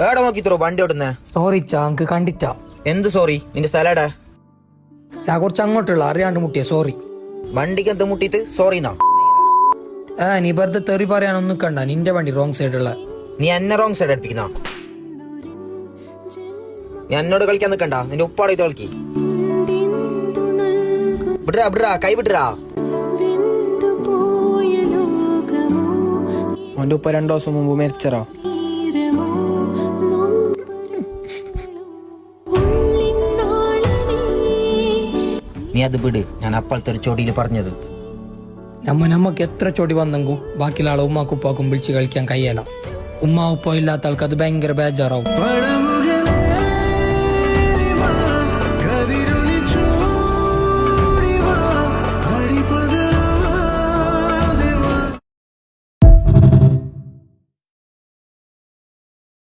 ഏടെ നോക്കിത്രോ വണ്ടി ഓടുന്നേ? Sorry shank കണ്ടിട്ടാ. എന്ത് സോറി? നിന്റെ സ്ഥലടാ? ഞാൻ കുറച്ച് അങ്ങോട്ടുള്ള അറിയാണ്ട് മുട്ടിയ സോറി. വണ്ടിക്ക് എന്ത് മുട്ടിട്ട് സോറിന്നാ? നീ വെറുതെ തെറി പറയാനൊന്നും കണ്ട. നിന്റെ വണ്ടി റോങ് സൈഡുള്ള. നീ എന്നെ റോങ് സൈഡ് അടുപ്പിക്കുന്ന? നീ എന്നോട് കളിക്കാൻ നിക്കണ്ട. നിന്റെ ഉപ്പാടെ ഇത് കളിക്കി. വിടറാ വിടറാ, കൈ വിടറാ. അവന്റെ ഉപ്പ 2 ദിവസം മുമ്പ് മരിച്ചറാ. നീ അത് വിട്. ഞാൻ അപ്പോഴത്തെ ഒരു ചോടിയിൽ പറഞ്ഞത്. നമുക്ക് എത്ര ചൊടി വന്നെങ്കിൽ ബാക്കിയുള്ള ആളെ ഉമ്മാക്കുപ്പാക്കും വിളിച്ച് കളിക്കാൻ കഴിയല. ഉമ്മ ഉപ്പ ഇല്ലാത്ത ആൾക്ക് അത് ഭയങ്കര ബേജാറാവും.